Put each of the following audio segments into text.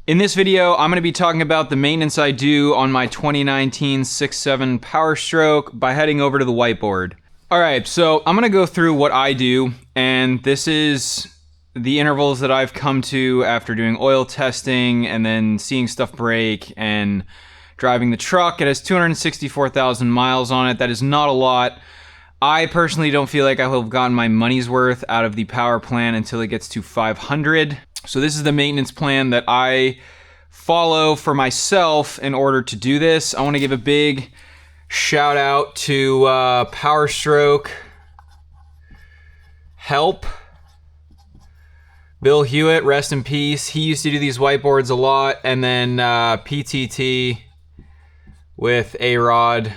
In this video, I'm going to be talking about the maintenance I do on my 2019 6.7 Power Stroke by heading over to the whiteboard. Alright, so I'm going to go through what I do, and this is the intervals that I've come to after doing oil testing and then seeing stuff break and driving the truck. It has 264,000 miles on it. That is not a lot. I personally don't feel like I will have gotten my money's worth out of the power plan until it gets to 500. So this is the maintenance plan that I follow for myself in order to do this. I want to give a big shout out to Power Stroke Help. Bill Hewitt, rest in peace. He used to do these whiteboards a lot. And then PTT with A-Rod.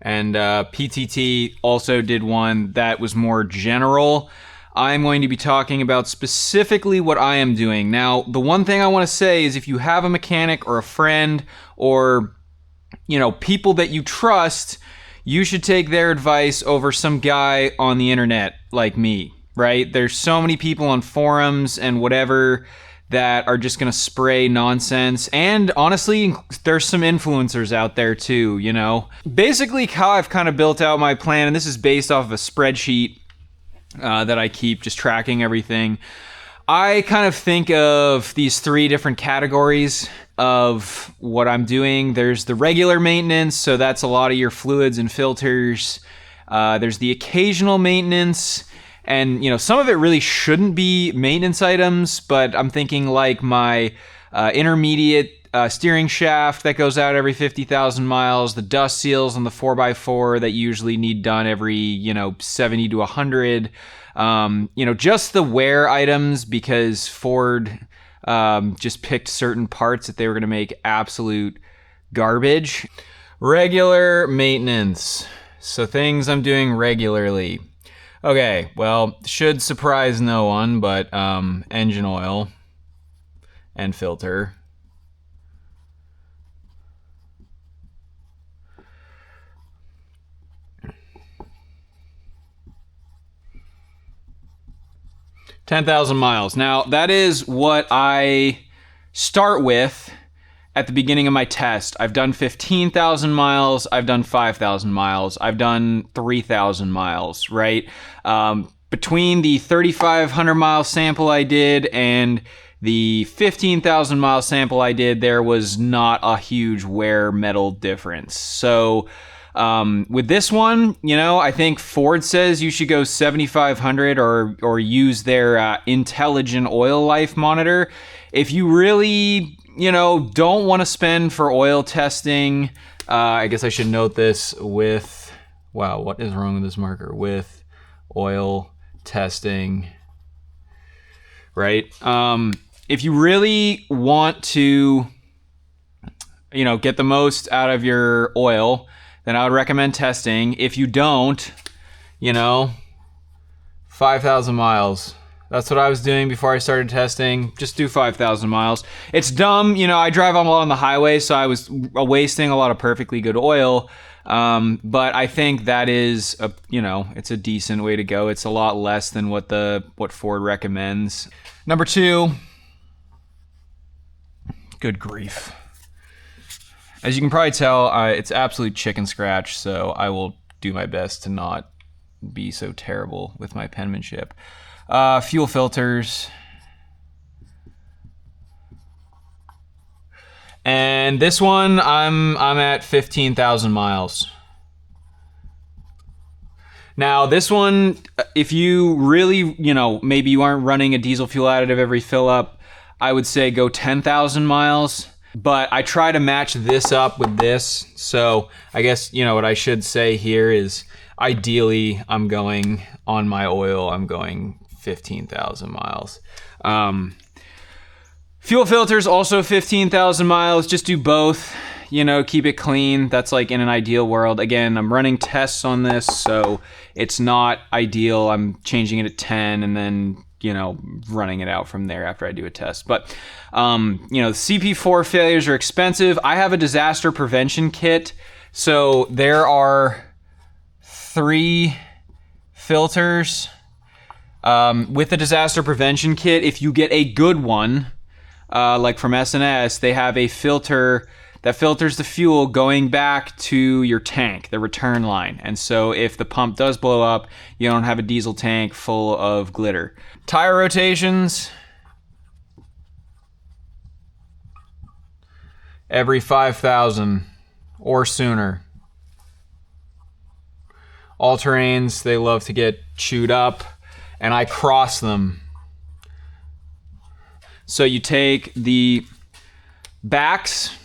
And PTT also did one that was more general. I'm going to be talking about specifically what I am doing. Now, the one thing I want to say is if you have a mechanic or a friend or, people that you trust, you should take their advice over some guy on the internet like me, right? There's so many people on forums and whatever that are just going to spray nonsense. And honestly, there's some influencers out there too, Basically, how I've kind of built out my plan, and this is based off of a spreadsheet that I keep, just tracking everything. I kind of think of these three different categories of what I'm doing. There's the regular maintenance, so that's a lot of your fluids and filters. There's the occasional maintenance, and some of it really shouldn't be maintenance items, but I'm thinking like my intermediate steering shaft that goes out every 50,000 miles, the dust seals on the 4x4 that usually need done every 70 to 100. Just the wear items, because Ford just picked certain parts that they were going to make absolute garbage. Regular maintenance, so things I'm doing regularly. Okay, well, should surprise no one, but engine oil and filter. $10,000 miles. Now, that is what I start with at the beginning of my test. I've done 15,000 miles. I've done 5,000 miles. I've done 3,000 miles, right? Between the 3,500 mile sample I did and the 15,000 mile sample I did, there was not a huge wear metal difference. So with this one, I think Ford says you should go 7,500 or use their intelligent oil life monitor. If you really, don't want to spend for oil testing, I guess I should note this with, wow, what is wrong with this marker? With oil testing, right? If you really want to, get the most out of your oil, then I would recommend testing. If you don't, 5,000 miles. That's what I was doing before I started testing. Just do 5,000 miles. It's dumb, I drive a lot on the highway, so I was wasting a lot of perfectly good oil. But I think that is it's a decent way to go. It's a lot less than what Ford recommends. Number 2, good grief. As you can probably tell, it's absolute chicken scratch, so I will do my best to not be so terrible with my penmanship. Fuel filters. And this one, I'm at 15,000 miles. Now, this one, if you really, maybe you aren't running a diesel fuel additive every fill up, I would say go 10,000 miles. But I try to match this up with this. So I guess, what I should say here is ideally I'm going on my oil, I'm going 15,000 miles. Fuel filters also 15,000 miles. Just do both, keep it clean. That's like in an ideal world. Again, I'm running tests on this, so it's not ideal. I'm changing it at 10 and then running it out from there after I do a test. But, CP4 failures are expensive. I have a disaster prevention kit. So there are 3 filters with the disaster prevention kit. If you get a good one, like from S&S, they have a filter that filters the fuel going back to your tank, the return line. And so if the pump does blow up, you don't have a diesel tank full of glitter. Tire rotations, every 5,000 or sooner. All terrains, they love to get chewed up, and I cross them. So you take the backs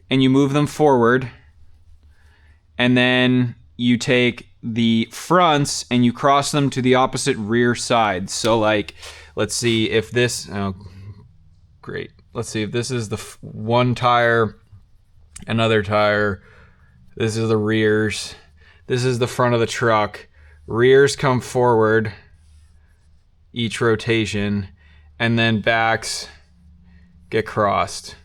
and you move them forward, and then you take the fronts and you cross them to the opposite rear side. So like, let's see if this, oh, great. Let's see if this is the one tire, another tire, this is the rears, this is the front of the truck. Rears come forward each rotation, and then backs get crossed.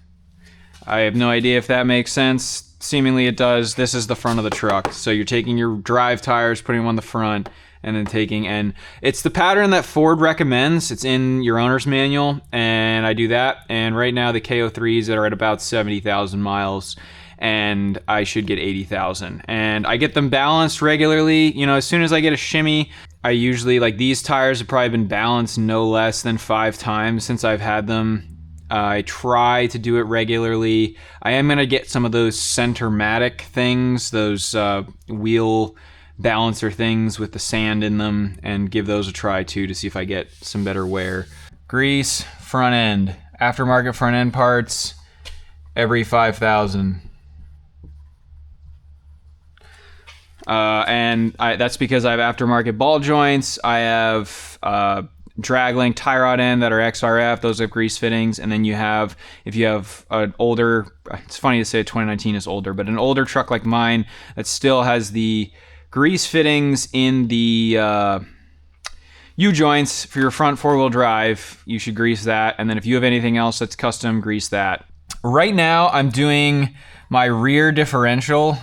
I have no idea if that makes sense. Seemingly it does. This is the front of the truck. So you're taking your drive tires, putting them on the front, and then and it's the pattern that Ford recommends. It's in your owner's manual, and I do that. And right now the KO3s are at about 70,000 miles, and I should get 80,000. And I get them balanced regularly. You know, as soon as I get a shimmy, I usually, like these tires have probably been balanced no less than 5 times since I've had them. I try to do it regularly. I am going to get some of those Centermatic things, those wheel balancer things with the sand in them, and give those a try too to see if I get some better wear. Grease, front end. Aftermarket front end parts, every 5,000. And that's because I have aftermarket ball joints. I have drag link tie rod end that are XRF. Those have grease fittings. And then you have, if you have an older, it's funny to say 2019 is older, but an older truck like mine that still has the grease fittings in the U-joints for your front 4-wheel drive, you should grease that. And then if you have anything else that's custom, grease that. Right now I'm doing my rear differential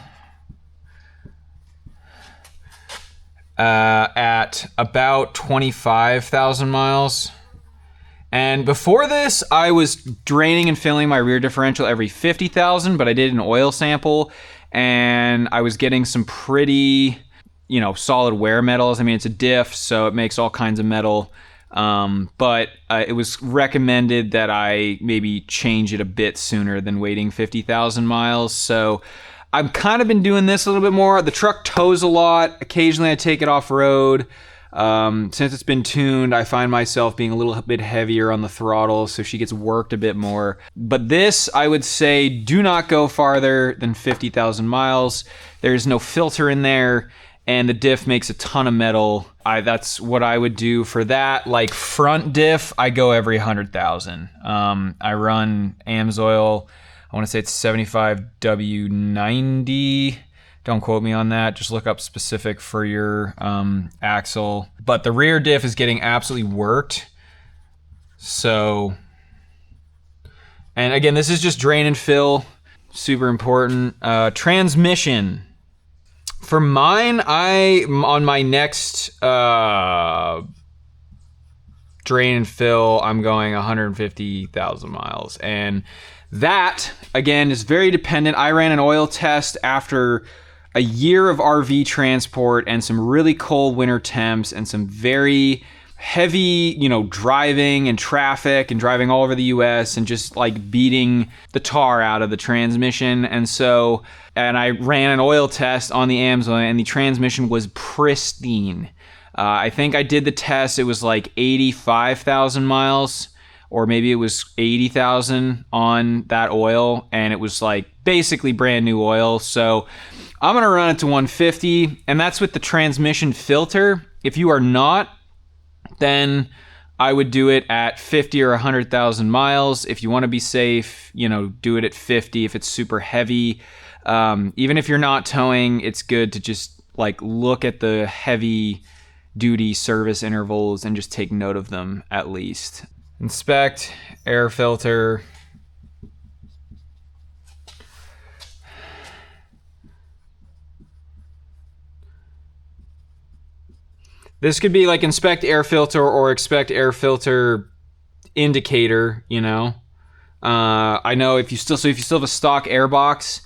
at about 25,000 miles. And before this, I was draining and filling my rear differential every 50,000, but I did an oil sample and I was getting some pretty, you know, solid wear metals. I mean, it's a diff, so it makes all kinds of metal. But it was recommended that I maybe change it a bit sooner than waiting 50,000 miles. So I've kind of been doing this a little bit more. The truck tows a lot. Occasionally I take it off road. Since it's been tuned, I find myself being a little bit heavier on the throttle, so she gets worked a bit more. But this, I would say, do not go farther than 50,000 miles. There's no filter in there, and the diff makes a ton of metal. That's what I would do for that. Like front diff, I go every 100,000. I run AMSOIL. I want to say it's 75W90. Don't quote me on that. Just look up specific for your axle. But the rear diff is getting absolutely worked. So, and again, this is just drain and fill. Super important. Transmission. For mine, on my next drain and fill, I'm going 150,000 miles. And that, again, is very dependent. I ran an oil test after a year of RV transport and some really cold winter temps and some very heavy, you know, driving and traffic and driving all over the US and just like beating the tar out of the transmission. And I ran an oil test on the AMSOIL and the transmission was pristine. I think I did the test, it was like 85,000 miles. Or maybe it was 80,000 on that oil, and it was like basically brand new oil. So I'm gonna run it to 150, and that's with the transmission filter. If you are not, then I would do it at 50 or 100,000 miles. If you want to be safe, you know, do it at 50 if it's super heavy. Even if you're not towing, it's good to just like look at the heavy duty service intervals and just take note of them at least. Inspect, air filter. This could be like inspect air filter or expect air filter indicator, you know. I know if you still have a stock airbox,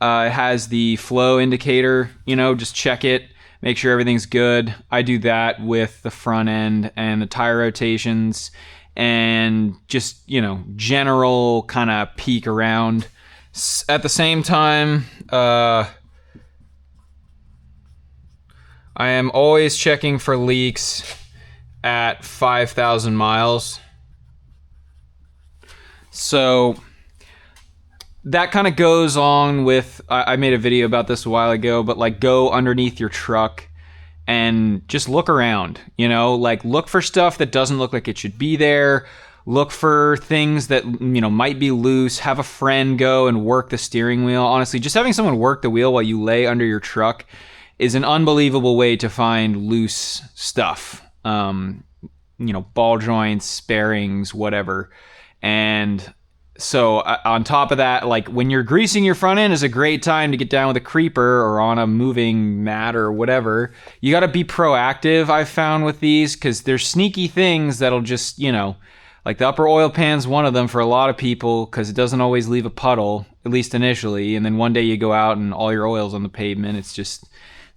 it has the flow indicator, you know, just check it, make sure everything's good. I do that with the front end and the tire rotations and just, you know, general kind of peek around. At the same time, I am always checking for leaks at 5,000 miles. So that kind of goes on with, I made a video about this a while ago, but like go underneath your truck and just look around, you know, like look for stuff that doesn't look like it should be there. Look for things that, you know, might be loose. Have a friend go and work the steering wheel. Honestly, just having someone work the wheel while you lay under your truck is an unbelievable way to find loose stuff. You know, ball joints, bearings, whatever. And so on top of that, like when you're greasing your front end is a great time to get down with a creeper or on a moving mat or whatever. You got to be proactive, I've found, with these, because there's sneaky things that'll just, you know, like the upper oil pan's one of them for a lot of people because it doesn't always leave a puddle, at least initially. And then one day you go out and all your oil's on the pavement. It's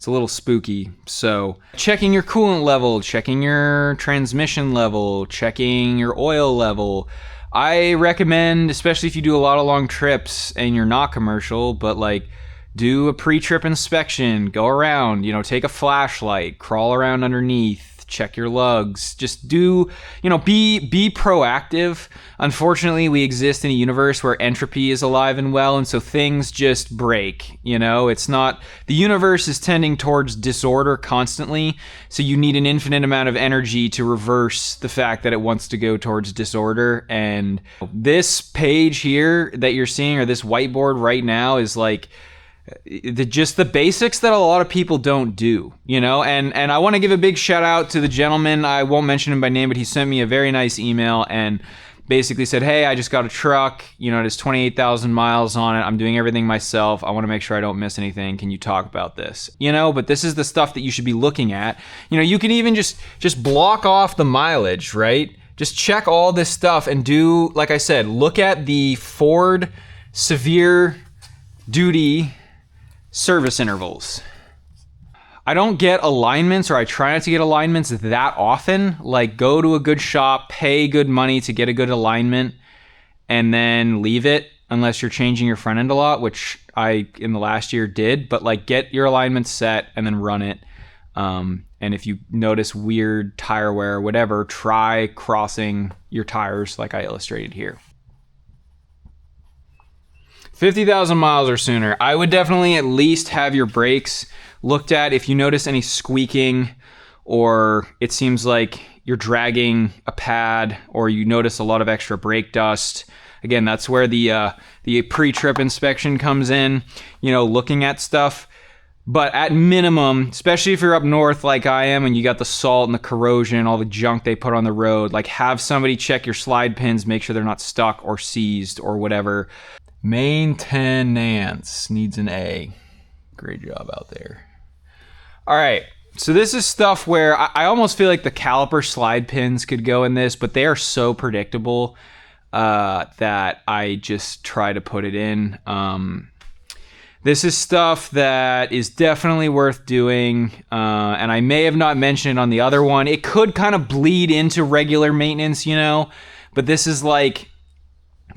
a little spooky. So checking your coolant level, checking your transmission level, checking your oil level. I recommend, especially if you do a lot of long trips and you're not commercial, but like do a pre-trip inspection, go around, you know, take a flashlight, crawl around underneath, check your lugs, just do, you know, be proactive. Unfortunately, we exist in a universe where entropy is alive and well, and so things just break, you know. It's not, the universe is tending towards disorder constantly, so you need an infinite amount of energy to reverse the fact that it wants to go towards disorder. And this page here that you're seeing, or this whiteboard right now, is like just the basics that a lot of people don't do, you know. And I want to give a big shout out to the gentleman, I won't mention him by name, but he sent me a very nice email and basically said, hey, I just got a truck, you know, it has 28,000 miles on it, I'm doing everything myself, I want to make sure I don't miss anything, can you talk about this? You know, but this is the stuff that you should be looking at. You know, you can even just block off the mileage, right? Just check all this stuff and do, like I said, look at the Ford severe duty service intervals. I don't get alignments, or I try not to get alignments that often. Like, go to a good shop, pay good money to get a good alignment, and then leave it unless you're changing your front end a lot, which I, in the last year, did. But like, get your alignment set and then run it. And if you notice weird tire wear or whatever, try crossing your tires like I illustrated here. 50,000 miles or sooner, I would definitely at least have your brakes looked at. If you notice any squeaking, or it seems like you're dragging a pad, or you notice a lot of extra brake dust, again, that's where the pre-trip inspection comes in, you know, looking at stuff. But at minimum, especially if you're up north like I am and you got the salt and the corrosion, all the junk they put on the road, like have somebody check your slide pins, make sure they're not stuck or seized or whatever. Maintenance needs an A. Great job out there. All right, so this is stuff where I almost feel like the caliper slide pins could go in this, but they are so predictable that I just try to put it in. This is stuff that is definitely worth doing, and I may have not mentioned it on the other one. It could kind of bleed into regular maintenance, you know, but this is like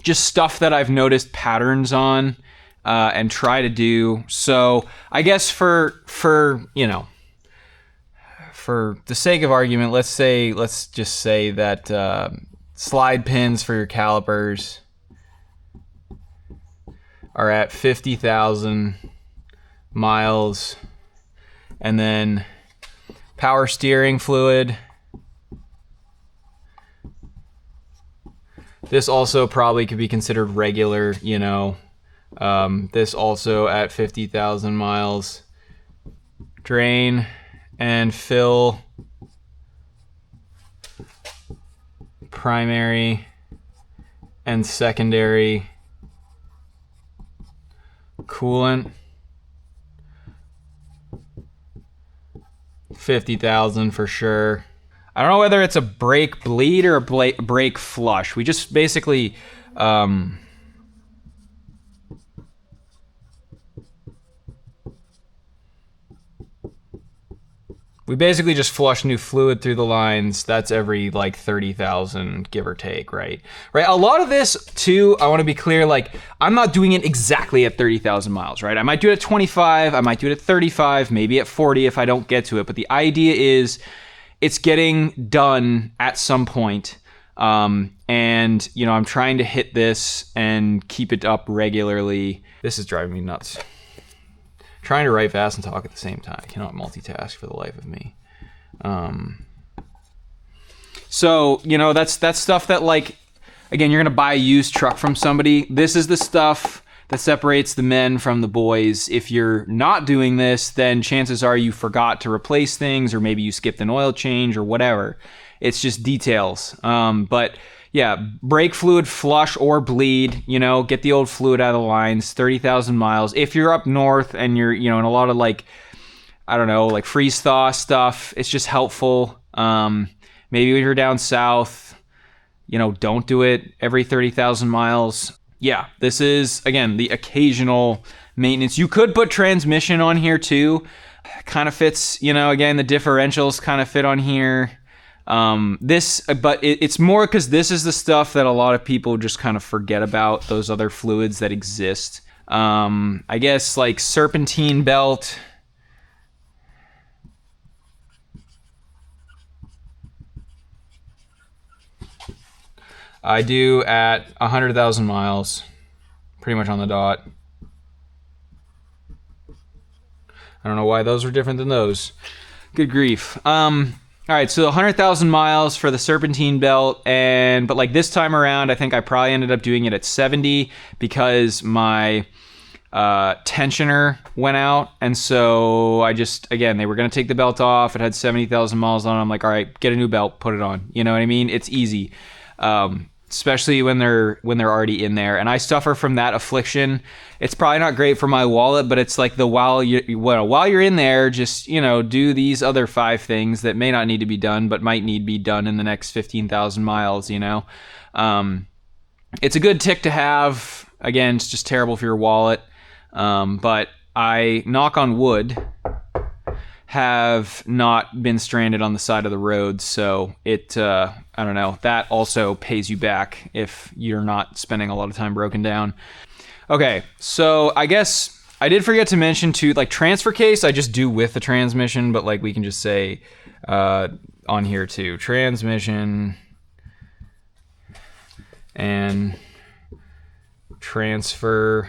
just stuff that I've noticed patterns on and try to do. So I guess for you know, for the sake of argument, let's just say that slide pins for your calipers are at 50,000 miles, and then power steering fluid. This also probably could be considered regular, you know. This also at 50,000 miles. Drain and fill primary and secondary coolant. 50,000 for sure. I don't know whether it's a brake bleed or a brake flush. We just basically We basically just flush new fluid through the lines. That's every like 30,000, give or take, right? Right. A lot of this too, I want to be clear, like I'm not doing it exactly at 30,000 miles, right? I might do it at 25, I might do it at 35, maybe at 40 if I don't get to it. But the idea is it's getting done at some point. And you know, I'm trying to hit this and keep it up regularly. This is driving me nuts. Trying to write fast and talk at the same time. I cannot multitask for the life of me. So, you know, that's stuff that, like, again, you're gonna buy a used truck from somebody. This is the stuff that separates the men from the boys. If you're not doing this, then chances are you forgot to replace things, or maybe you skipped an oil change or whatever. It's just details. But yeah, brake fluid flush or bleed, you know, get the old fluid out of the lines, 30,000 miles. If you're up north and you're, you know, in a lot of like, I don't know, like freeze thaw stuff, it's just helpful. Maybe when you're down south, you know, don't do it every 30,000 miles. Yeah, this is, again, the occasional maintenance. You could put transmission on here too. Kind of fits, you know, again, the differentials kind of fit on here. But it's more because this is the stuff that a lot of people just kind of forget about, those other fluids that exist. I guess like serpentine belt. I do at 100,000 miles, pretty much on the dot. I don't know why those were different than those. Good grief. All right, so 100,000 miles for the serpentine belt, but like this time around, I think I probably ended up doing it at 70 because my tensioner went out, and so I just, again, they were gonna take the belt off. It had 70,000 miles on it. I'm like, all right, get a new belt, put it on. You know what I mean? It's easy, especially when they're already in there. And I suffer from that affliction. It's probably not great for my wallet, but it's like while you're in there, just, you know, do these other 5 things that may not need to be done, but might need to be done in the next 15,000 miles, you know? It's a good tick to have. Again, it's just terrible for your wallet. But I, knock on wood, have not been stranded on the side of the road. So I don't know, that also pays you back if you're not spending a lot of time broken down. Okay, so I guess I did forget to mention too, like transfer case, I just do with the transmission, but like we can just say on here too, transmission and transfer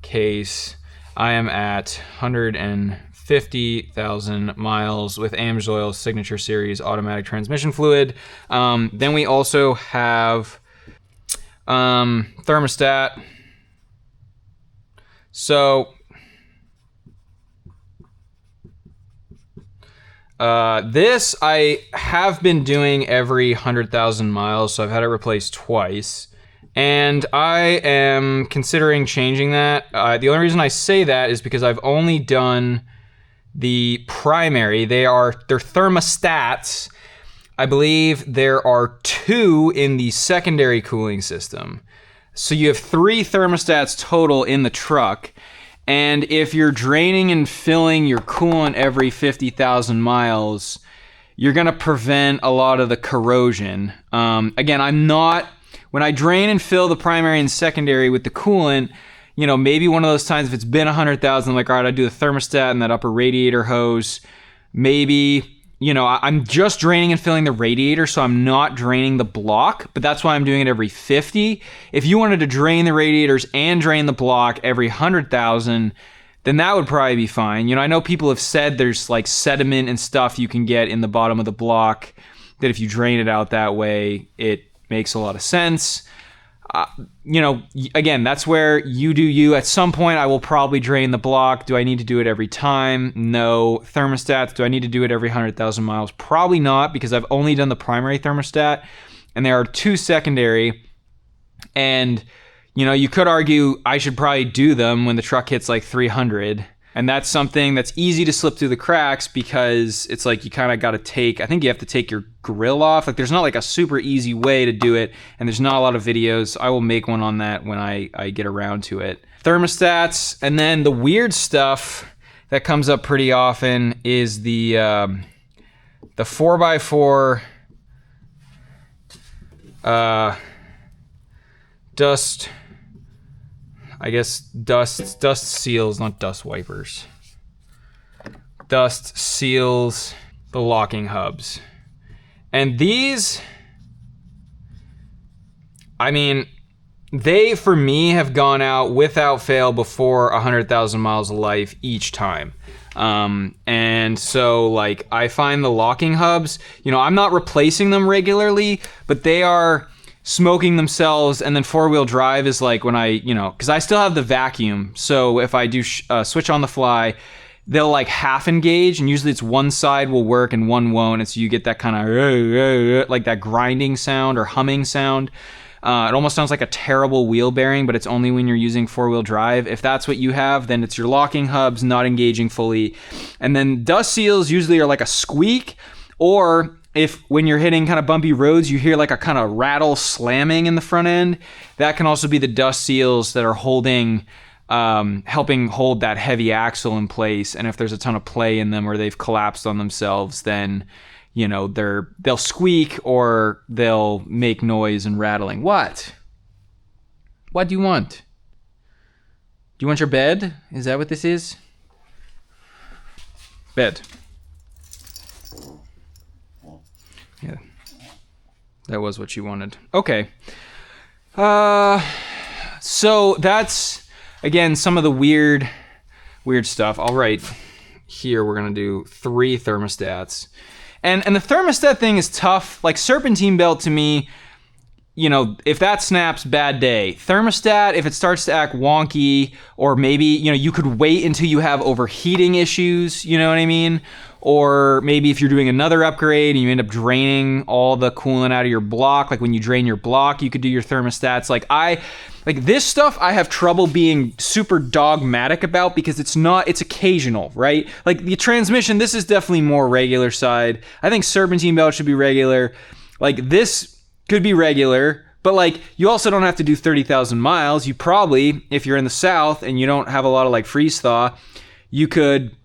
case. I am at 150,000 miles with AMSOIL Signature Series automatic transmission fluid. Then we also have thermostat. So this I have been doing every 100,000 miles, so I've had it replaced twice. And I am considering changing that. The only reason I say that is because I've only done the primary. They're thermostats. I believe there are 2 in the secondary cooling system. So you have 3 thermostats total in the truck. And if you're draining and filling your coolant every 50,000 miles, you're gonna prevent a lot of the corrosion. Again, when I drain and fill the primary and secondary with the coolant, you know, maybe one of those times if it's been 100,000, like, all right, I do the thermostat and that upper radiator hose. Maybe, you know, I'm just draining and filling the radiator, so I'm not draining the block, but that's why I'm doing it every 50. If you wanted to drain the radiators and drain the block every 100,000, then that would probably be fine. You know, I know people have said there's like sediment and stuff you can get in the bottom of the block, that if you drain it out that way, it makes a lot of sense. You know, again, that's where you do you. At some point, I will probably drain the block. Do I need to do it every time? No. Thermostats, do I need to do it every 100,000 miles? Probably not, because I've only done the primary thermostat, and there are 2 secondary. And, you know, you could argue I should probably do them when the truck hits like 300. And that's something that's easy to slip through the cracks because it's like you kind of got to take, I think you have to take your grill off. Like there's not like a super easy way to do it, and there's not a lot of videos. I will make one on that when I get around to it. Thermostats, and then the weird stuff that comes up pretty often is the 4x4 dust, I guess dust seals, not dust wipers. Dust seals the locking hubs. And these, I mean, they, for me, have gone out without fail before 100,000 miles of life each time. And so, like, I find the locking hubs, you know, I'm not replacing them regularly, but they are smoking themselves. And then four-wheel drive is like when I, you know, because I still have the vacuum. So if I do switch on the fly, they'll like half engage, and usually it's one side will work and one won't. And so you get that kind of like that grinding sound or humming sound. It almost sounds like a terrible wheel bearing, but it's only when you're using four-wheel drive. If that's what you have, then it's your locking hubs not engaging fully. And then dust seals usually are like a squeak, or if when you're hitting kind of bumpy roads, you hear like a kind of rattle slamming in the front end, that can also be the dust seals that are holding, helping hold that heavy axle in place. And if there's a ton of play in them or they've collapsed on themselves, then you know, they'll squeak or they'll make noise and rattling. What? What do you want? Do you want your bed? Is that what this is? Bed. Yeah. That was what you wanted. Okay. So that's, again, some of the weird stuff. All right. Here we're going to do 3 thermostats. And the thermostat thing is tough. Like serpentine belt to me, you know, if that snaps, bad day. Thermostat, if it starts to act wonky, or maybe, you know, you could wait until you have overheating issues, you know what I mean? Or maybe if you're doing another upgrade and you end up draining all the coolant out of your block, like when you drain your block, you could do your thermostats. Like this stuff I have trouble being super dogmatic about because it's occasional, right? Like the transmission, this is definitely more regular side. I think serpentine belt should be regular. Like this could be regular, but like you also don't have to do 30,000 miles. You probably, if you're in the South and you don't have a lot of like freeze thaw, you could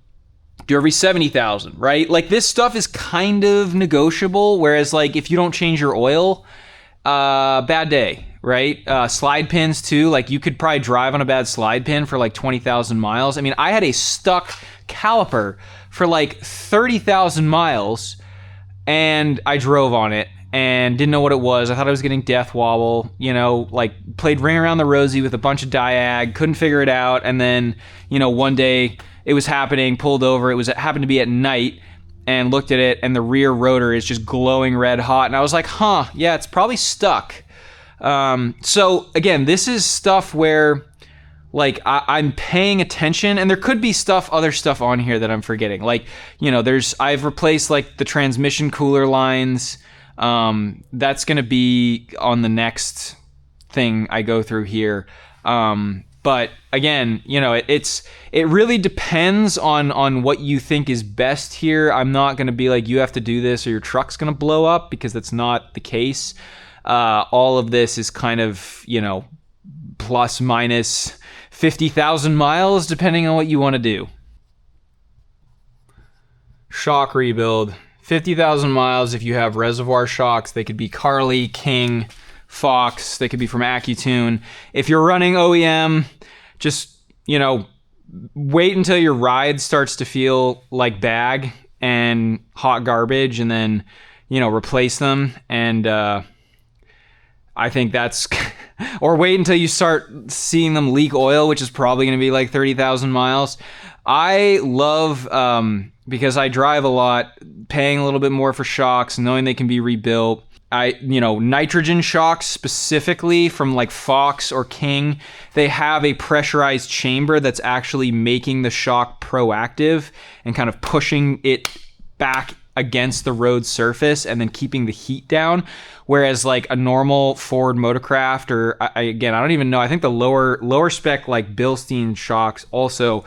do every 70,000, right? Like this stuff is kind of negotiable. Whereas like if you don't change your oil, bad day, right? Slide pins too. Like you could probably drive on a bad slide pin for like 20,000 miles. I mean, I had a stuck caliper for like 30,000 miles and I drove on it and didn't know what it was. I thought I was getting death wobble, you know, like played Ring Around the Rosie with a bunch of diag, couldn't figure it out. And then, you know, one day it was happening, pulled over. It happened to be at night and looked at it and the rear rotor is just glowing red hot. And I was like, huh, yeah, it's probably stuck. So again, this is stuff where like I'm paying attention, and there could be other stuff on here that I'm forgetting. Like, you know, I've replaced like the transmission cooler lines. That's going to be on the next thing I go through here. But again, you know, it really depends on what you think is best here. I'm not going to be like, you have to do this or your truck's going to blow up, because that's not the case. All of this is kind of, you know, plus minus 50,000 miles, depending on what you want to do. Shock rebuild. 50,000 miles if you have reservoir shocks. They could be Carly, King, Fox. They could be from AccuTune. If you're running OEM, just, you know, wait until your ride starts to feel like bag and hot garbage, and then, you know, replace them. And I think that's... or wait until you start seeing them leak oil, which is probably going to be like 30,000 miles. I love, because I drive a lot, paying a little bit more for shocks, knowing they can be rebuilt. Nitrogen shocks specifically from like Fox or King, they have a pressurized chamber that's actually making the shock proactive and kind of pushing it back against the road surface and then keeping the heat down. Whereas like a normal Ford Motorcraft, or I don't even know. I think the lower spec like Bilstein shocks also,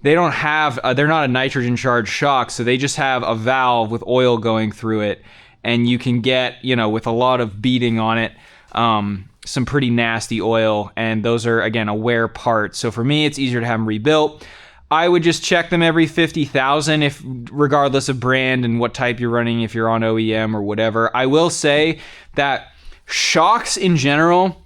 they don't have, they're not a nitrogen charged shock. So they just have a valve with oil going through it. And you can get, with a lot of beating on it, some pretty nasty oil. And those are, again, a wear part. So for me, it's easier to have them rebuilt. I would just check them every 50,000 if, regardless of brand and what type you're running, if you're on OEM or whatever. I will say that shocks in general,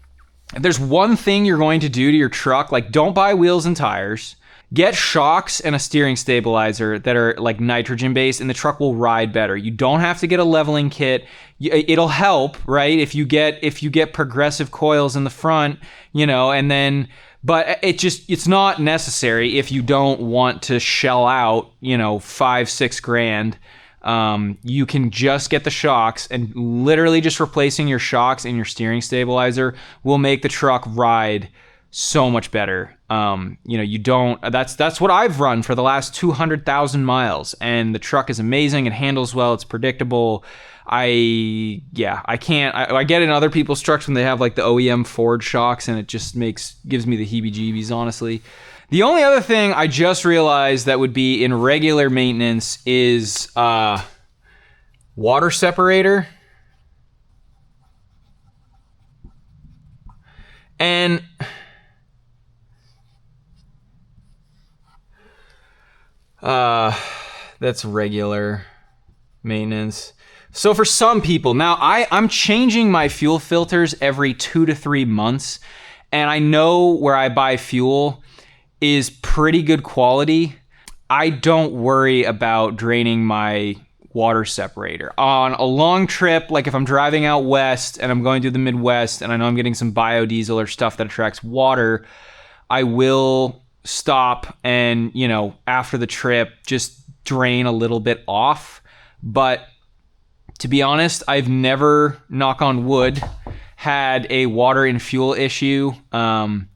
if there's one thing you're going to do to your truck, like don't buy wheels and tires. Get shocks and a steering stabilizer that are like nitrogen based, and the truck will ride better. You don't have to get a leveling kit. It'll help, right? If you get progressive coils in the front, and then, but it's not necessary if you don't want to shell out, $5-6 grand. You can just get the shocks, and literally just replacing your shocks and your steering stabilizer will make the truck ride so much better. That's what I've run for the last 200,000 miles, and the truck is amazing. It handles well. It's predictable. I get in other people's trucks when they have like the OEM Ford shocks, and it just gives me the heebie-jeebies, honestly. The only other thing I just realized that would be in regular maintenance is water separator. And that's regular maintenance. So for some people, now I'm changing my fuel filters every 2 to 3 months, and I know where I buy fuel is pretty good quality. I don't worry about draining my water separator. On a long trip, like if I'm driving out west and I'm going through the Midwest and I know I'm getting some biodiesel or stuff that attracts water, I will stop and, after the trip, just drain a little bit off. But to be honest, I've never, knock on wood, had a water and fuel issue. But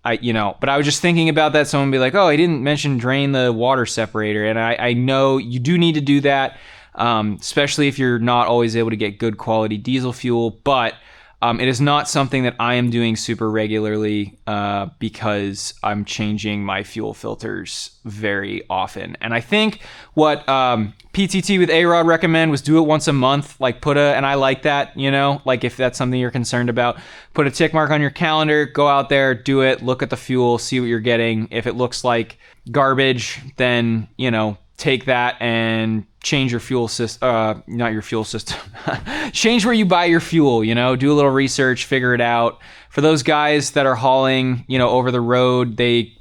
I was just thinking about that. Someone would be like, oh, he didn't mention drain the water separator. And I know you do need to do that, especially if you're not always able to get good quality diesel fuel. But it is not something that I am doing super regularly because I'm changing my fuel filters very often. And I think what PTT with A-Rod recommend was do it once a month. Like and I like that, like if that's something you're concerned about, put a tick mark on your calendar, go out there, do it, look at the fuel, see what you're getting. If it looks like garbage, then, take that and change your fuel system, not your fuel system, change where you buy your fuel, do a little research, figure it out. For those guys that are hauling, over the road, they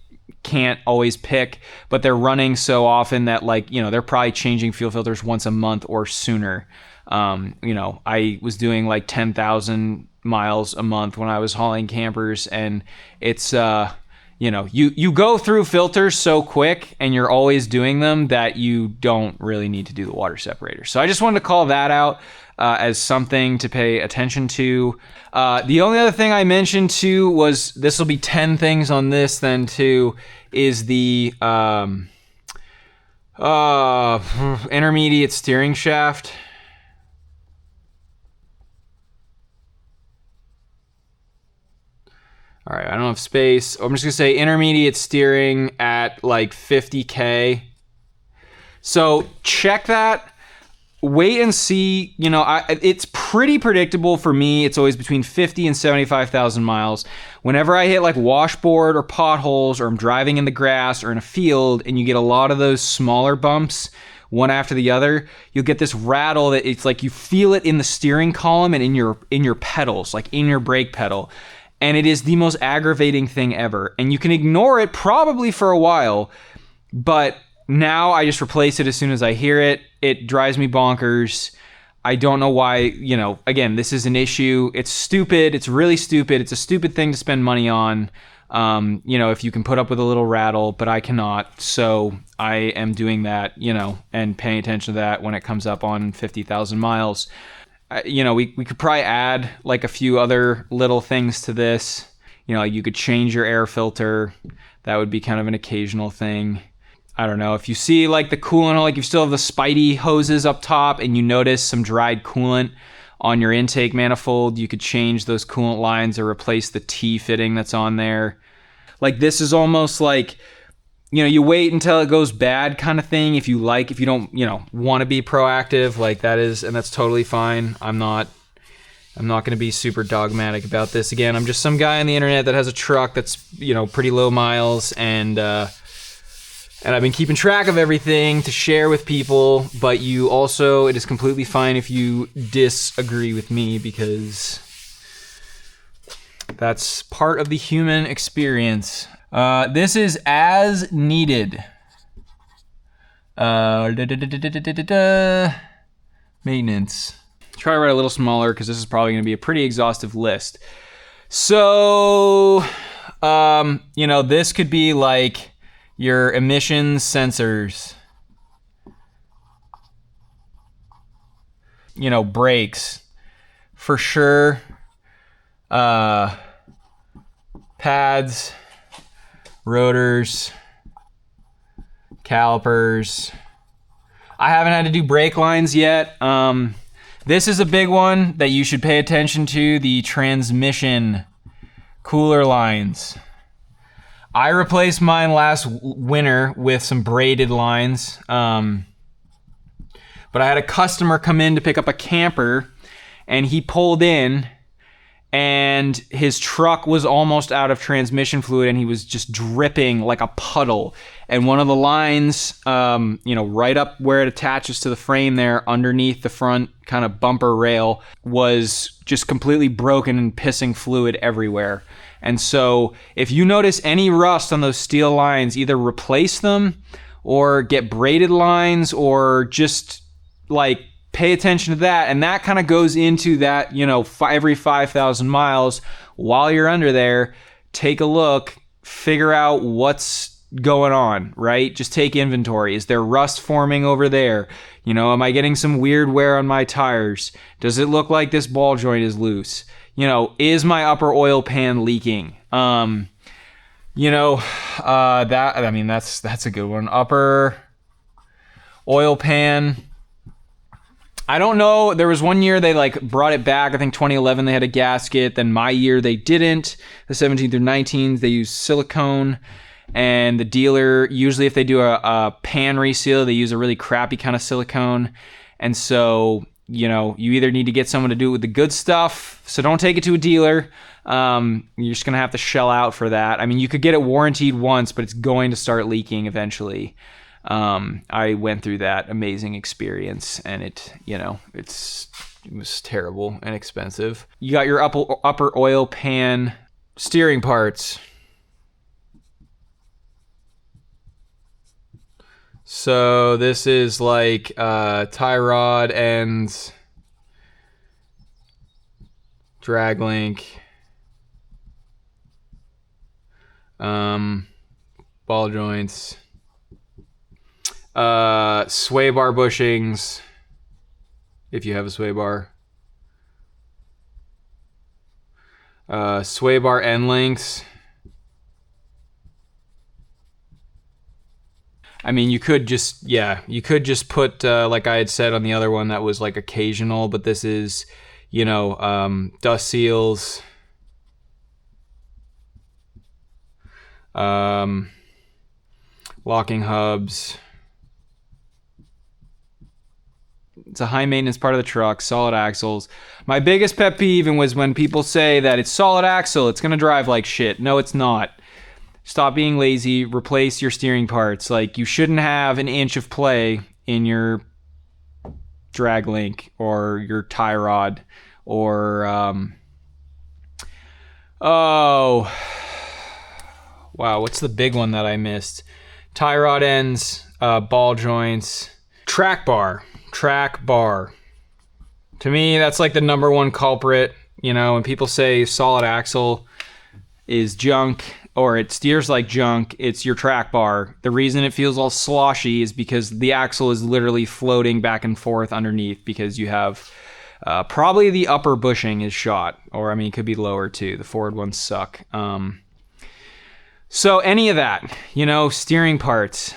can't always pick, but they're running so often that they're probably changing fuel filters once a month or sooner. I was doing like 10,000 miles a month when I was hauling campers, and it's, you go through filters so quick and you're always doing them that you don't really need to do the water separator. So I just wanted to call that out as something to pay attention to. The only other thing I mentioned too was, this will be 10 things on this then too, is the intermediate steering shaft. All right, I don't have space. I'm just gonna say intermediate steering at like 50K. So check that. Wait and see. It's pretty predictable for me. It's always between 50 and 75,000 miles. Whenever I hit like washboard or potholes, or I'm driving in the grass or in a field, and you get a lot of those smaller bumps, one after the other, you'll get this rattle that it's like you feel it in the steering column and in your pedals, like in your brake pedal. And it is the most aggravating thing ever. And you can ignore it probably for a while, but now I just replace it as soon as I hear it. It drives me bonkers. I don't know why, again, this is an issue. It's stupid. It's really stupid. It's a stupid thing to spend money on, if you can put up with a little rattle, but I cannot. So I am doing that, and paying attention to that when it comes up on 50,000 miles. We could probably add like a few other little things to this. You could change your air filter. That would be kind of an occasional thing. I don't know, if you see like the coolant, like you still have the Spidey hoses up top and you notice some dried coolant on your intake manifold, you could change those coolant lines or replace the T fitting that's on there. Like this is almost like, you know, you wait until it goes bad kind of thing. If you don't, you know, want to be proactive, like that is, and that's totally fine. I'm not going to be super dogmatic about this. Again, I'm just some guy on the internet that has a truck that's, you know, pretty low miles, and I've been keeping track of everything to share with people, but you also, it is completely fine if you disagree with me, because that's part of the human experience. This is as needed. Maintenance. Try to write a little smaller because this is probably going to be a pretty exhaustive list. So, you know, this could be like your emissions sensors. You know, brakes. For sure. Pads. Rotors. Calipers. I haven't had to do brake lines yet. This is a big one that you should pay attention to, the transmission cooler lines. I replaced mine last winter with some braided lines, but I had a customer come in to pick up a camper, and he pulled in, and his truck was almost out of transmission fluid, and he was just dripping like a puddle. And one of the lines, you know, right up where it attaches to the frame there, underneath the front kind of bumper rail, was just completely broken and pissing fluid everywhere. And so if you notice any rust on those steel lines, either replace them or get braided lines, or just like pay attention to that. And that kind of goes into that, you know, every 5,000 miles while you're under there, take a look, figure out what's going on, right? Just take inventory. Is there rust forming over there? You know, am I getting some weird wear on my tires? Does it look like this ball joint is loose? You know, is my upper oil pan leaking? You know, that's a good one. Upper oil pan. I don't know. There was one year they like brought it back. I think 2011 they had a gasket. Then my year they didn't. The 17 through 19s they used silicone. And the dealer, usually if they do a pan reseal, they use a really crappy kind of silicone. And so, you know, you either need to get someone to do it with the good stuff. So don't take it to a dealer. You're just going to have to shell out for that. I mean, you could get it warranted once, but it's going to start leaking eventually. I went through that amazing experience, and it was terrible and expensive. You got your upper oil pan steering parts. So this is like tie rod ends, drag link, ball joints, sway bar bushings, if you have a sway bar, sway bar end links. I mean, you could just put, like I had said on the other one, that was like occasional, but this is, you know, dust seals, locking hubs. It's a high maintenance part of the truck, solid axles. My biggest pet peeve was when people say that it's solid axle, it's gonna drive like shit. No, it's not. Stop being lazy, replace your steering parts. Like, you shouldn't have an inch of play in your drag link or your tie rod or, oh, wow, what's the big one that I missed? Tie rod ends, ball joints, track bar. To me, that's like the number one culprit. You know, when people say solid axle is junk, or it steers like junk, it's your track bar. The reason it feels all sloshy is because the axle is literally floating back and forth underneath, because you have probably the upper bushing is shot, or I mean, it could be lower too. The forward ones suck. So any of that, you know, steering parts,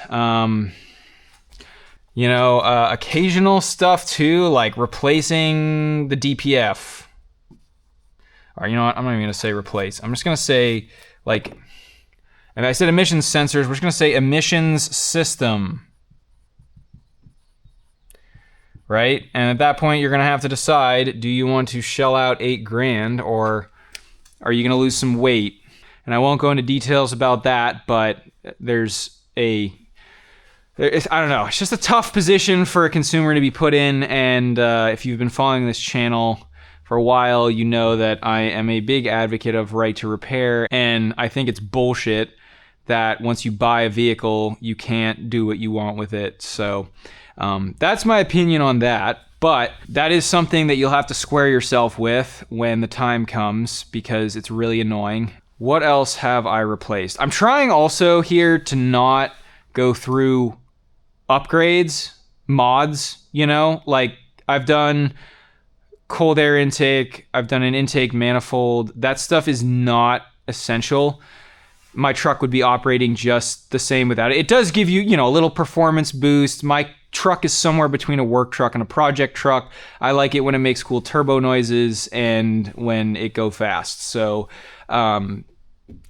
you know, occasional stuff too, like replacing the DPF. Or you know what, I'm not even gonna say replace. I'm just gonna say like, and I said emissions sensors, we're just gonna say emissions system. Right? And at that point, you're gonna have to decide, do you want to shell out $8 grand or are you gonna lose some weight? And I won't go into details about that, but I don't know, it's just a tough position for a consumer to be put in. And if you've been following this channel for a while, you know that I am a big advocate of right to repair. And I think it's bullshit that once you buy a vehicle, you can't do what you want with it. So that's my opinion on that. But that is something that you'll have to square yourself with when the time comes, because it's really annoying. What else have I replaced? I'm trying also here to not go through upgrades, mods, you know, like I've done cold air intake, I've done an intake manifold. That stuff is not essential. My truck would be operating just the same without it. It does give you, you know, a little performance boost. My truck is somewhere between a work truck and a project truck. I like it when it makes cool turbo noises and when it go fast. So,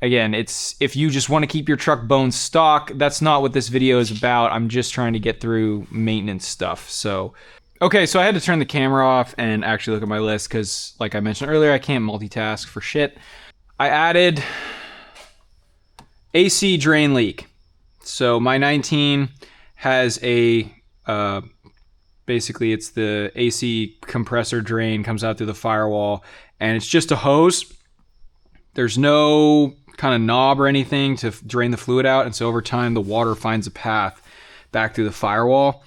again, if you just want to keep your truck bone stock, that's not what this video is about. I'm just trying to get through maintenance stuff. So, okay, so I had to turn the camera off and actually look at my list because, like I mentioned earlier, I can't multitask for shit. I added AC drain leak. So my 19 has a, basically it's the AC compressor drain comes out through the firewall, and it's just a hose. There's no kind of knob or anything to drain the fluid out, and so over time the water finds a path back through the firewall.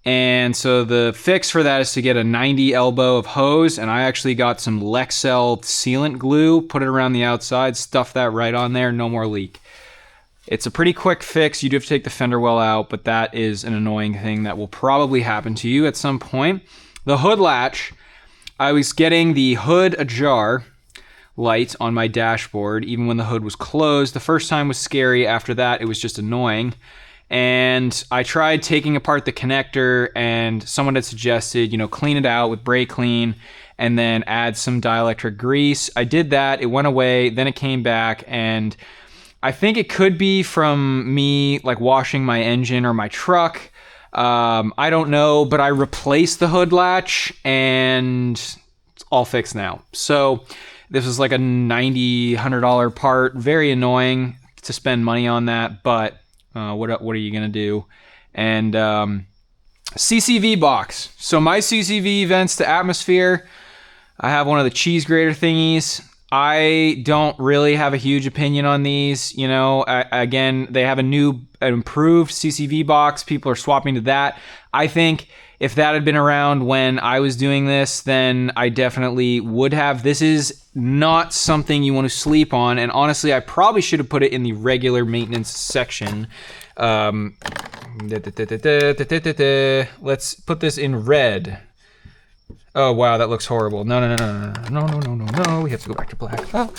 And so the fix for that is to get a 90 elbow of hose, and I actually got some Lexel sealant glue, put it around the outside, stuff that right on there, no more leak. It's a pretty quick fix. You do have to take the fender well out, but that is an annoying thing that will probably happen to you at some point. The hood latch, I was getting the hood ajar light on my dashboard even when the hood was closed. The first time was scary. After that, it was just annoying. And I tried taking apart the connector, and someone had suggested, you know, clean it out with brake clean and then add some dielectric grease. I did that. It went away. Then it came back, and I think it could be from me like washing my engine or my truck. I don't know, but I replaced the hood latch and it's all fixed now. So this was like a $90, $100 part. Very annoying to spend money on that, but what are you gonna do? And CCV box. So my CCV vents to atmosphere, I have one of the cheese grater thingies. I don't really have a huge opinion on these. You know, again, they have an improved CCV box. People are swapping to that. I think if that had been around when I was doing this, then I definitely would have. This is not something you want to sleep on. And honestly, I probably should have put it in the regular maintenance section. Let's put this in red. Oh, wow, that looks horrible. No. We have to go back to black. Oh.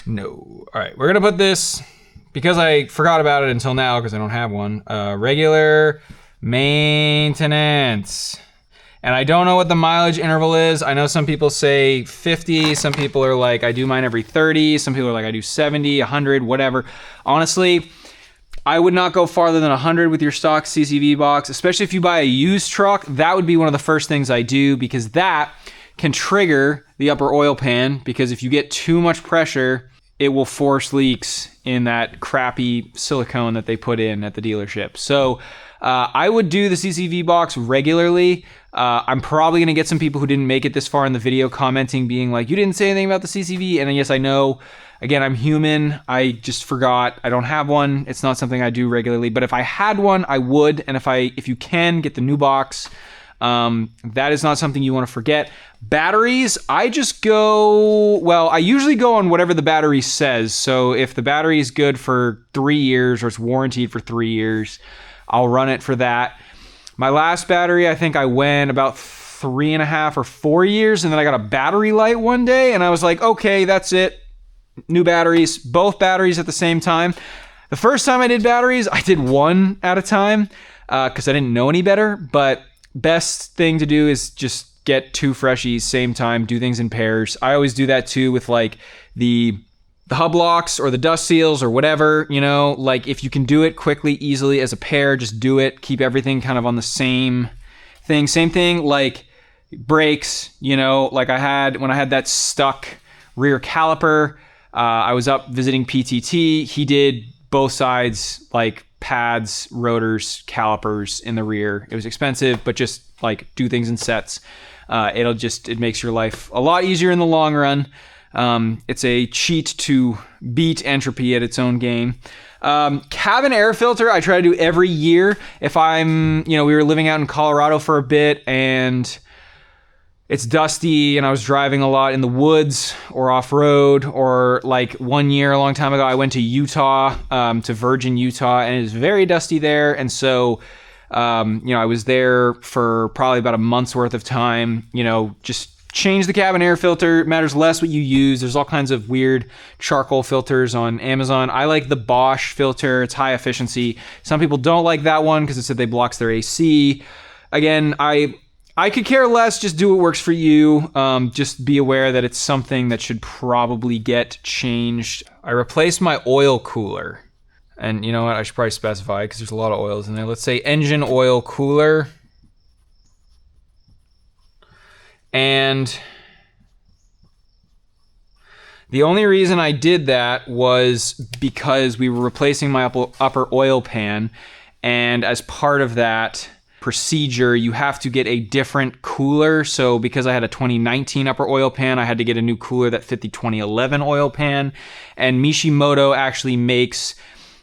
No. All right, we're going to put this, because I forgot about it until now because I don't have one, regular maintenance. And I don't know what the mileage interval is. I know some people say 50. Some people are like, I do mine every 30. Some people are like, I do 70, 100, whatever. Honestly, I would not go farther than 100 with your stock CCV box, especially if you buy a used truck. That would be one of the first things I do, because that can trigger the upper oil pan, because if you get too much pressure, it will force leaks in that crappy silicone that they put in at the dealership. So I would do the CCV box regularly. I'm probably going to get some people who didn't make it this far in the video commenting, being like, you didn't say anything about the CCV. And yes, I know. Again, I'm human. I just forgot. I don't have one. It's not something I do regularly. But if I had one, I would. And if you can, get the new box. That is not something you want to forget. Batteries, I usually go on whatever the battery says. So if the battery is good for 3 years or it's warranted for 3 years, I'll run it for that. My last battery, I think I went about 3.5 or 4 years, and then I got a battery light one day, and I was like, okay, that's it. New batteries, both batteries at the same time. The first time I did batteries, I did one at a time because I didn't know any better, but best thing to do is just get 2 freshies, same time, do things in pairs. I always do that too with like the hub locks or the dust seals or whatever, you know, like if you can do it quickly, easily as a pair, just do it. Keep everything kind of on the same thing. Same thing like brakes, you know, like when I had that stuck rear caliper, I was up visiting PTT. He did both sides, like pads, rotors, calipers in the rear. It was expensive, but just like do things in sets. It makes your life a lot easier in the long run. It's a cheat to beat entropy at its own game. Cabin air filter, I try to do every year. If we were living out in Colorado for a bit and it's dusty and I was driving a lot in the woods or off-road, or like one year, a long time ago, I went to Utah, to Virgin, Utah, and it is very dusty there. And so, I was there for probably about a month's worth of time, just change the cabin air filter. It matters less what you use. There's all kinds of weird charcoal filters on Amazon. I like the Bosch filter. It's high efficiency. Some people don't like that one because it said they blocks their AC. Again, I could care less. Just do what works for you. Just be aware that it's something that should probably get changed. I replaced my oil cooler. And you know what? I should probably specify because there's a lot of oils in there. Let's say engine oil cooler. And the only reason I did that was because we were replacing my upper oil pan. And as part of that procedure, you have to get a different cooler. So because I had a 2019 upper oil pan, I had to get a new cooler that fit the 2011 oil pan. And Mishimoto actually makes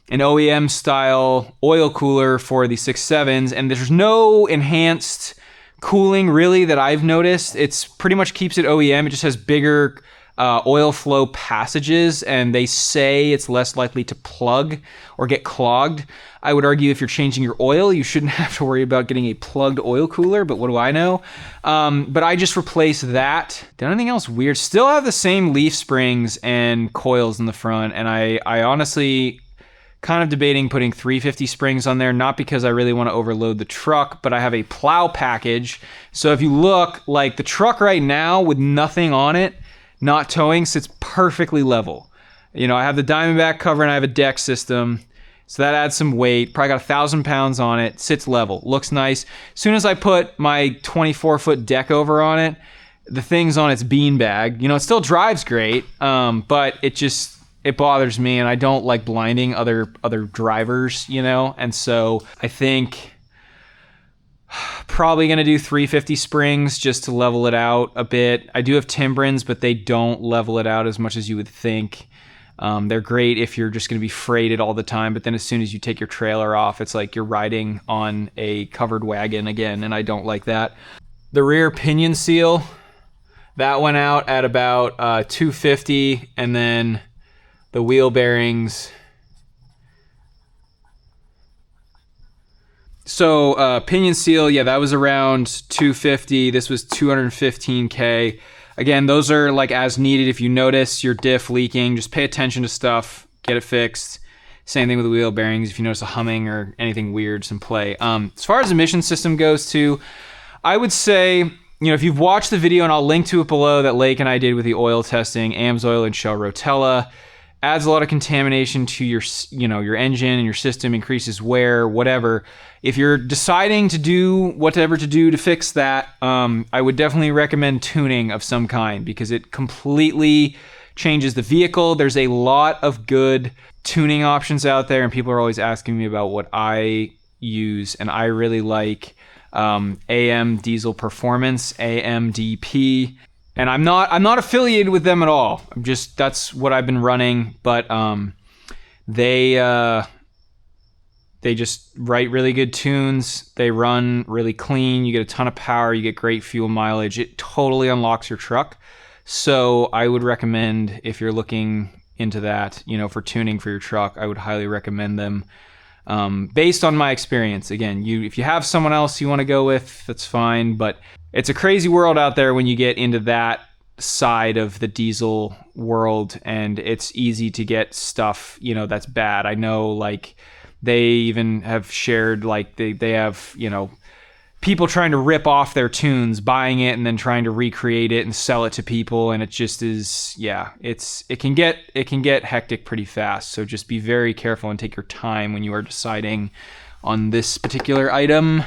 an OEM style oil cooler for the 6.7s, and there's no enhanced cooling really that I've noticed. It's pretty much keeps it OEM. It just has bigger oil flow passages, and they say it's less likely to plug or get clogged. I would argue if you're changing your oil, you shouldn't have to worry about getting a plugged oil cooler, but what do I know? But I just replaced that. Did anything else weird? Still have the same leaf springs and coils in the front, and I honestly kind of debating putting 350 springs on there, not because I really want to overload the truck, but I have a plow package. So if you look, like the truck right now with nothing on it, not towing, sits perfectly level. I have the Diamondback cover and I have a deck system, so that adds some weight. Probably got 1,000 pounds on it, sits level, looks nice. As soon as I put my 24-foot deck over on it, the thing's on its beanbag. It still drives great, but it bothers me, and I don't like blinding other drivers, and so I think probably gonna do 350 springs just to level it out a bit. I do have Timbrins, but they don't level it out as much as you would think. They're great if you're just gonna be freighted all the time, but then as soon as you take your trailer off, it's like you're riding on a covered wagon again, and I don't like that. The rear pinion seal, that went out at about 250, and then the wheel bearings. So pinion seal, yeah, that was around 250. This was 215K. Again, those are like as needed. If you notice your diff leaking, just pay attention to stuff, get it fixed. Same thing with the wheel bearings. If you notice a humming or anything weird, some play. As far as the emission system goes too, I would say, if you've watched the video, and I'll link to it below, that Lake and I did with the oil testing, AMSOIL and Shell Rotella, adds a lot of contamination to your engine and your system, increases wear, whatever. If you're deciding to do whatever to do to fix that, I would definitely recommend tuning of some kind, because it completely changes the vehicle. There's a lot of good tuning options out there, and people are always asking me about what I use, and I really like AM Diesel Performance, AMDP. And I'm not affiliated with them at all. That's what I've been running. But they just write really good tunes. They run really clean. You get a ton of power. You get great fuel mileage. It totally unlocks your truck. So I would recommend, if you're looking into that, for tuning for your truck, I would highly recommend them. based on my experience. Again, if you have someone else you want to go with, that's fine, but it's a crazy world out there when you get into that side of the diesel world, and it's easy to get stuff, you know, that's bad. I know, like, they even have shared, like, they have, you know, people trying to rip off their tunes, buying it and then trying to recreate it and sell it to people, and it just is, yeah, it can get hectic pretty fast. So just be very careful and take your time when you are deciding on this particular item.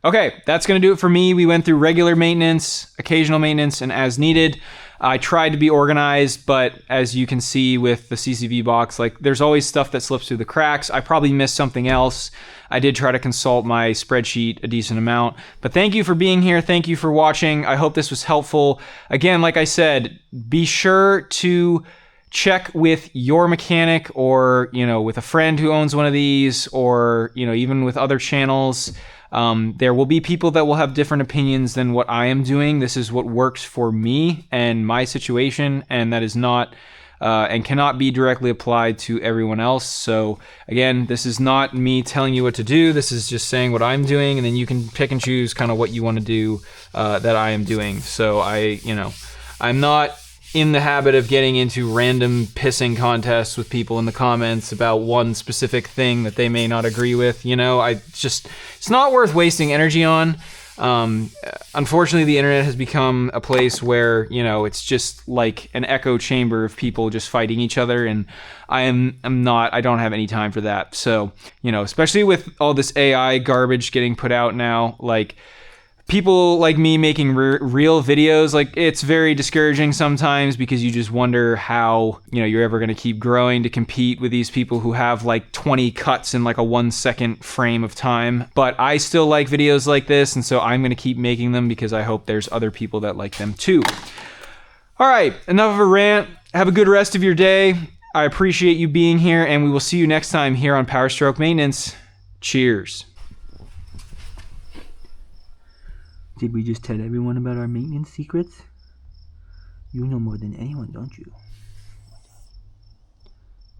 Okay, that's going to do it for me. We went through regular maintenance, occasional maintenance, and as needed. I tried to be organized, but as you can see with the CCV box, like, there's always stuff that slips through the cracks. I probably missed something else. I did try to consult my spreadsheet a decent amount, but thank you for being here. Thank you for watching. I hope this was helpful. Again, like I said, be sure to check with your mechanic, or, you know, with a friend who owns one of these, or, you know, even with other channels. There will be people that will have different opinions than what I am doing. This is what works for me and my situation, and that is not and cannot be directly applied to everyone else. So again, this is not me telling you what to do. This is just saying what I'm doing, and then you can pick and choose kind of what you want to do that I am doing. So I'm not in the habit of getting into random pissing contests with people in the comments about one specific thing that they may not agree with. You know, it's not worth wasting energy on. Unfortunately, the internet has become a place where, you know, it's just like an echo chamber of people just fighting each other, and I don't have any time for that. So, you know, especially with all this AI garbage getting put out now, like, people like me making real videos, like, it's very discouraging sometimes, because you just wonder how, you know, you're ever going to keep growing to compete with these people who have like 20 cuts in like a 1 second frame of time. But I still like videos like this, and so I'm going to keep making them because I hope there's other people that like them too. All right, enough of a rant. Have a good rest of your day. I appreciate you being here, and we will see you next time here on Power Stroke Maintenance. Cheers. Did we just tell everyone about our maintenance secrets? You know more than anyone, don't you?